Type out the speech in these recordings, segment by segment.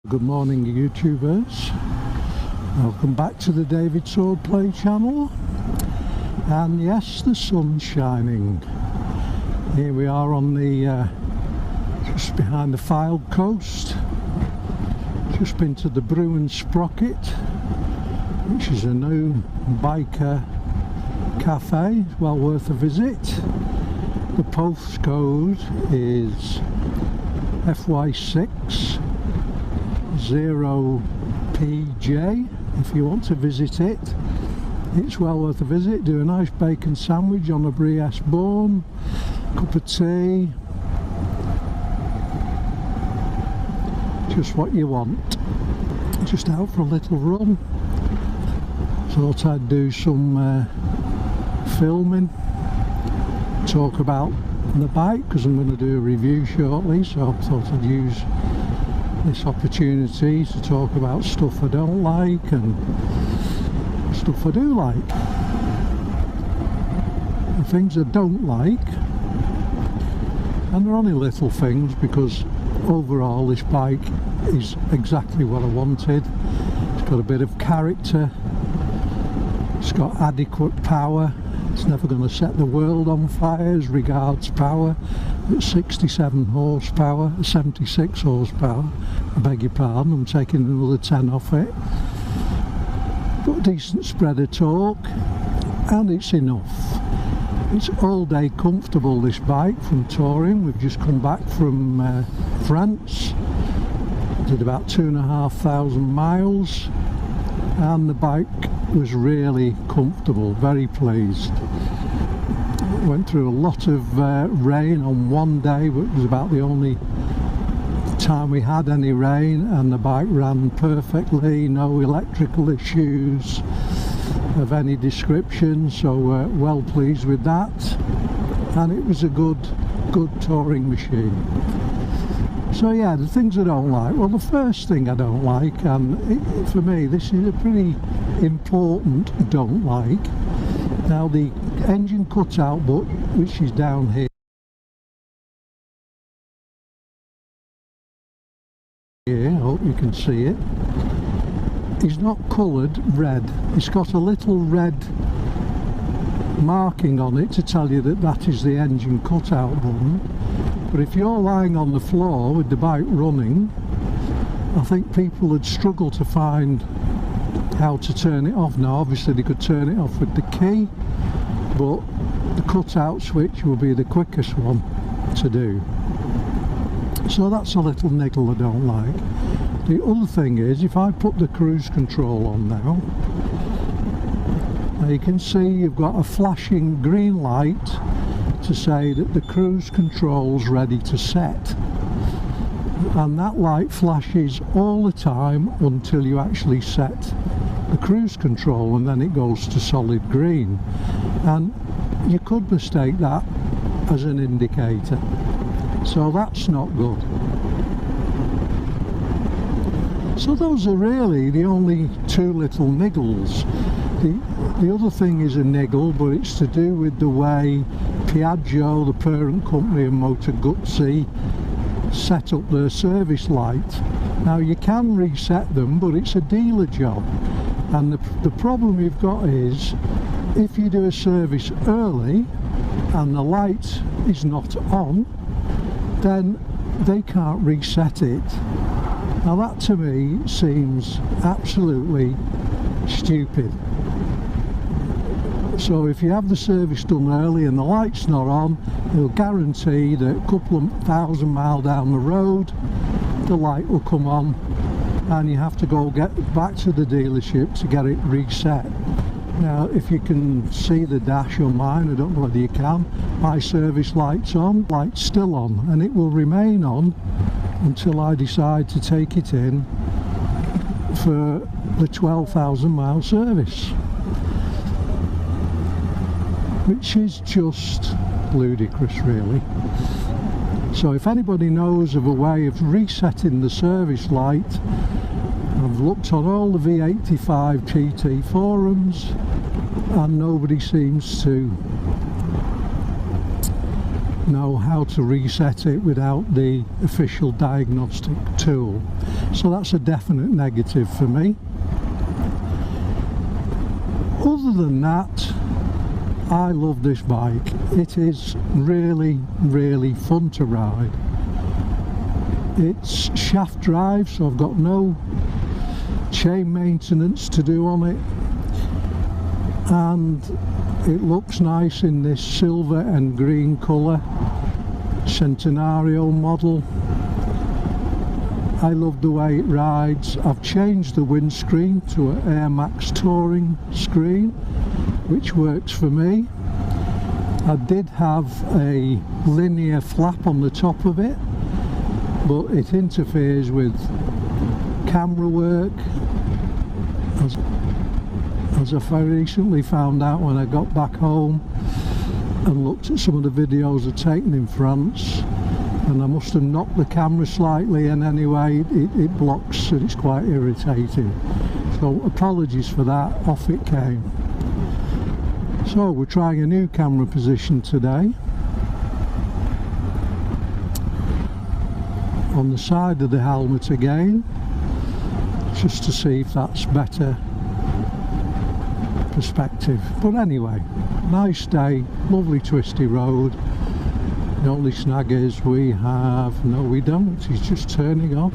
Good morning, YouTubers. Welcome back to the David Swordplay channel. And yes, the sun's shining. Here we are on the just behind the Fylde coast. Just been to the Brew and Sprocket, which is a new biker cafe. Well worth a visit. The postcode is FY6 0PJ. If you want to visit it, it's well worth a visit. Do a nice bacon sandwich on a Brioche bun, cup of tea, just what you want. Just out for a little run. Thought I'd do some filming, talk about the bike, because I'm going to do a review shortly, so I thought I'd use this opportunity to talk about stuff I don't like and stuff I do like. The things I don't like, and they're only little things, because overall this bike is exactly what I wanted. It's got a bit of character, it's got adequate power, it's never going to set the world on fire as regards power. It's 67 horsepower, 76 horsepower, I beg your pardon, I'm taking another 10 off it. Got a decent spread of torque, and it's enough. It's all day comfortable, this bike, from touring. We've just come back from France, did about 2,500 miles, and the bike was really comfortable, very pleased. Went through a lot of rain on one day, but it was about the only time we had any rain, and the bike ran perfectly, no electrical issues of any description, so well pleased with that. And it was a good touring machine. So yeah, the things I don't like. Well, the first thing I don't like, and for me this is a pretty important don't like. Now, the engine cutout button, which is down here, I hope you can see it, is not coloured red. It's got a little red marking on it to tell you that that is the engine cutout button. But if you're lying on the floor with the bike running, I think people would struggle to find how to turn it off. Now obviously they could turn it off with the key, but the cutout switch will be the quickest one to do. So that's a little niggle I don't like. The other thing is, if I put the cruise control on now you can see you've got a flashing green light to say that the cruise control's ready to set, and that light flashes all the time until you actually set the cruise control, and then it goes to solid green, and you could mistake that as an indicator, so that's not good. So those are really the only two little niggles. The other thing is a niggle, but it's to do with the way Piaggio, the parent company of Moto Guzzi, set up their service light. Now you can reset them, but it's a dealer job, and the problem you've got is, if you do a service early and the light is not on, then they can't reset it. Now that to me seems absolutely stupid. So if you have the service done early and the light's not on, they'll guarantee that a couple of 1,000 miles down the road the light will come on, and you have to go get back to the dealership to get it reset. Now if you can see the dash on mine, I don't know whether you can, my service light's on, light's still on, and it will remain on until I decide to take it in for the 12,000 mile service, which is just ludicrous really. So if anybody knows of a way of resetting the service light, I've looked on all the V85TT forums and nobody seems to know how to reset it without the official diagnostic tool. So that's a definite negative for me. Other than that, I love this bike. It is really, really fun to ride. It's shaft drive, so I've got no chain maintenance to do on it, and it looks nice in this silver and green colour Centenario model. I love the way it rides. I've changed the windscreen to an Air Max touring screen, which works for me. I did have a linear flap on the top of it, but it interferes with camera work, as I recently found out when I got back home and looked at some of the videos I've taken in France, and I must have knocked the camera slightly, and anyway it blocks and it's quite irritating. So apologies for that, off it came. So we're trying a new camera position today. On the side of the helmet again, just to see if that's better perspective. But anyway, nice day, lovely twisty road. The only snag is we have, no we don't, he's just turning off.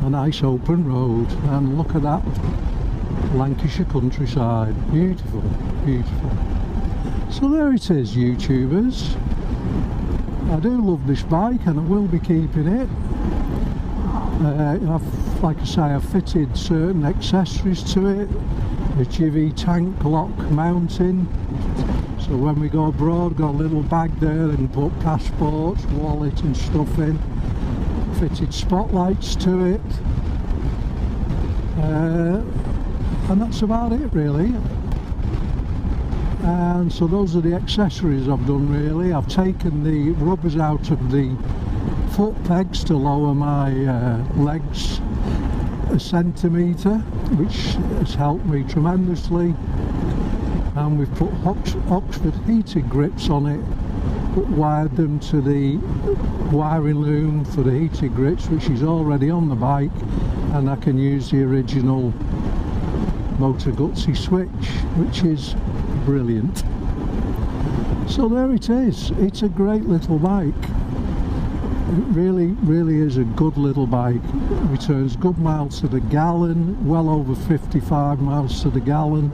A nice open road, and look at that Lancashire countryside. Beautiful, beautiful. So there it is, YouTubers. I do love this bike and I will be keeping it. Like I say, I've fitted certain accessories to it. The Guzzi tank lock mounting, so when we go abroad, got a little bag there and put passports, wallet and stuff in. Fitted spotlights to it, and that's about it really. And so those are the accessories I've done really. I've taken the rubbers out of the foot pegs to lower my legs a centimetre, which has helped me tremendously, and we've put Oxford heated grips on it, but wired them to the wiring loom for the heated grips, which is already on the bike, and I can use the original Moto Guzzi switch, which is brilliant. So there it is. It's a great little bike. It really, really is a good little bike. It returns good miles to the gallon, well over 55 miles to the gallon.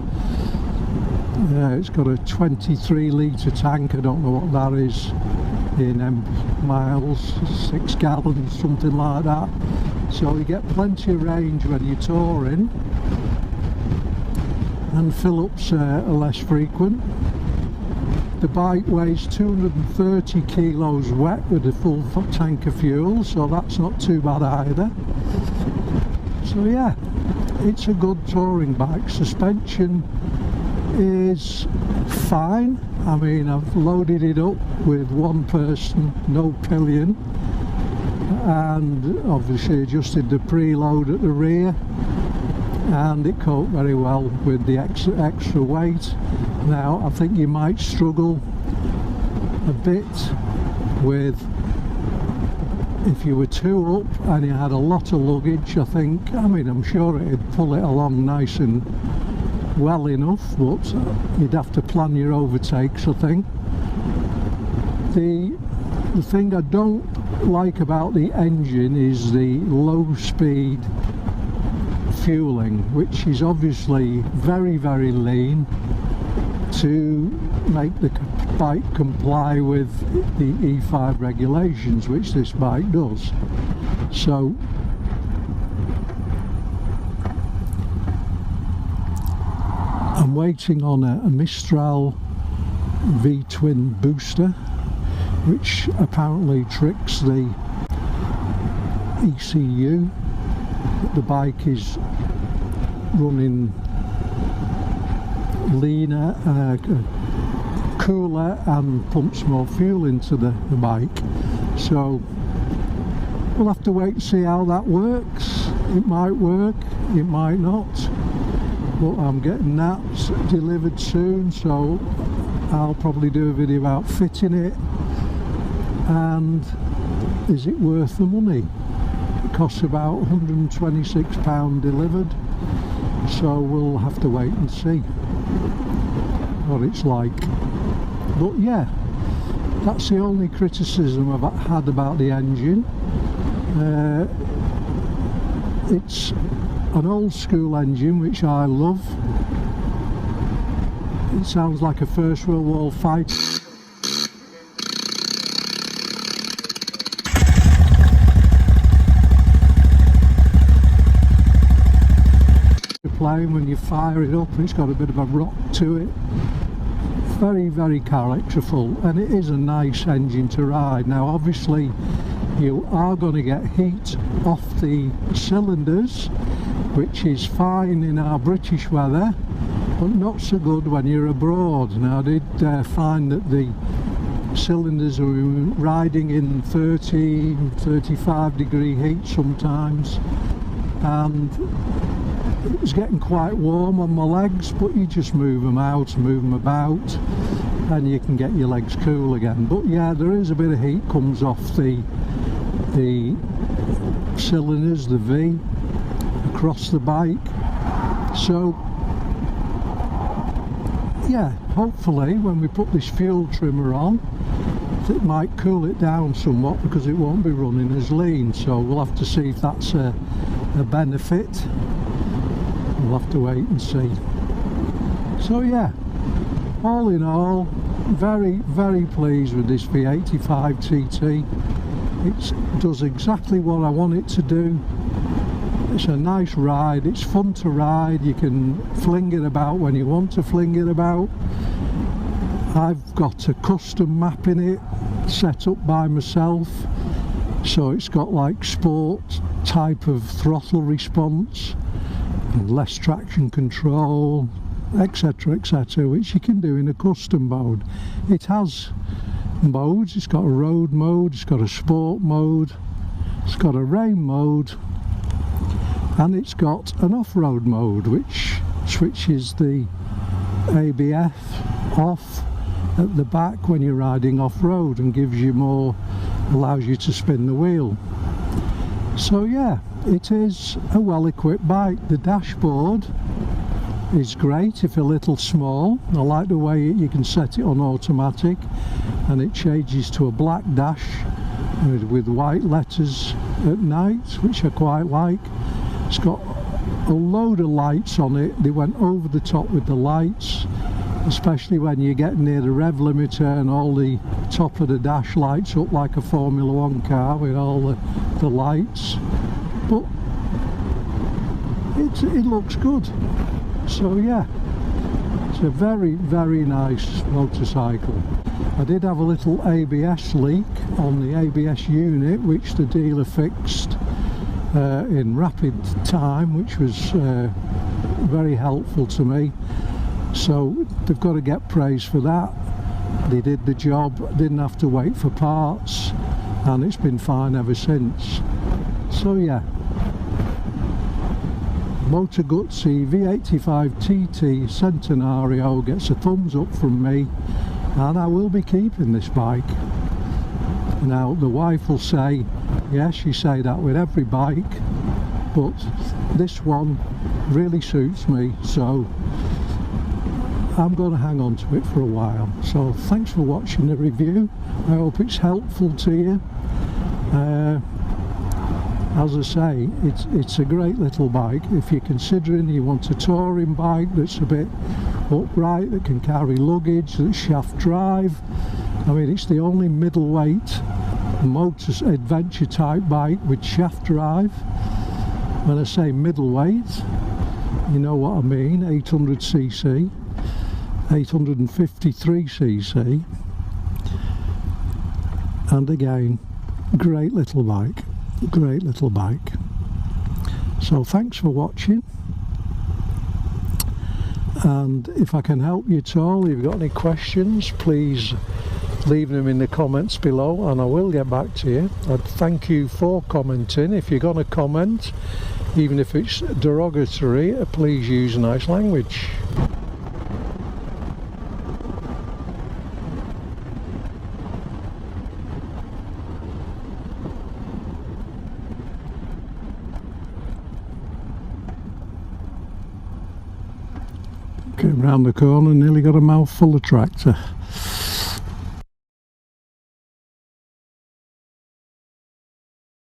It's got a 23 litre tank, I don't know what that is in miles, 6 gallons, something like that. So you get plenty of range when you're touring, and fill-ups are less frequent. The bike weighs 230 kilos wet with a full tank of fuel, so that's not too bad either. So yeah, it's a good touring bike. Suspension is fine. I mean, I've loaded it up with one person, no pillion, and obviously adjusted the preload at the rear, and it coped very well with the extra weight. Now I think you might struggle a bit with if you were two up and you had a lot of luggage. I mean I'm sure it'd pull it along nice and well enough, but you'd have to plan your overtakes, I think. The thing I don't like about the engine is the low speed fueling, which is obviously very, very lean to make the bike comply with the E5 regulations, which this bike does. So I'm waiting on a Mistral V-twin booster, which apparently tricks the ECU. The bike is running leaner, cooler, and pumps more fuel into the bike. So we'll have to wait and see how that works. It might work, it might not. but I'm getting that delivered soon, so I'll probably do a video about fitting it. And is it worth the money? It costs about £126 delivered, so we'll have to wait and see what it's like. But yeah, that's the only criticism I've had about the engine. It's an old school engine, which I love. It sounds like a First World War fighter. Plane when you fire it up, it's got a bit of a rock to it. Very, very characterful, and it is a nice engine to ride. Now obviously you are going to get heat off the cylinders, which is fine in our British weather, but not so good when you're abroad. Now I did find that the cylinders were riding in 30-35 degree heat sometimes, and it was getting quite warm on my legs, but you just move them out, move them about, and you can get your legs cool again. But yeah, there is a bit of heat comes off the cylinders, the V, across the bike. So yeah, hopefully when we put this fuel trimmer on, it might cool it down somewhat, because it won't be running as lean. So we'll have to see if that's a benefit. We'll have to wait and see. So yeah, all in all, very, very pleased with this V85TT. It does exactly what I want it to do. It's a nice ride, it's fun to ride, you can fling it about when you want to fling it about. I've got a custom map in it set up by myself, so it's got like sport type of throttle response, less traction control, etc, etc, which you can do in a custom mode. It has modes, it's got a road mode, it's got a sport mode, it's got a rain mode, and it's got an off-road mode, which switches the ABS off at the back when you're riding off-road and gives you more, allows you to spin the wheel. So yeah, it is a well-equipped bike. The dashboard is great, if a little small. I like the way you can set it on automatic and it changes to a black dash with white letters at night, which I quite like. It's got a load of lights on it. They went over the top with the lights, especially when you get near the rev limiter, and all the top of the dash lights up like a Formula 1 car with all the lights. But it looks good. So yeah, it's a very, very nice motorcycle. I did have a little ABS leak on the ABS unit, which the dealer fixed in rapid time, which was very helpful to me. So they've got to get praise for that. They did the job, didn't have to wait for parts, and it's been fine ever since. So yeah, Moto Guzzi V85TT Centenario gets a thumbs up from me, and I will be keeping this bike. Now the wife will say, yes, you say that with every bike, but this one really suits me, so I'm going to hang on to it for a while. So thanks for watching the review. I hope it's helpful to you. As I say, it's a great little bike. If you're considering you want a touring bike that's a bit upright, that can carry luggage, that's shaft drive. I mean, it's the only middleweight motor adventure type bike with shaft drive. When I say middleweight, you know what I mean, 800cc, 853cc, and again, great little bike, great little bike. So thanks for watching, and if I can help you at all, if you've got any questions, please leave them in the comments below and I will get back to you. I'd thank you for commenting. If you're going to comment, Even if it's derogatory, please use nice language. Came round the corner, nearly got a mouthful of tractor.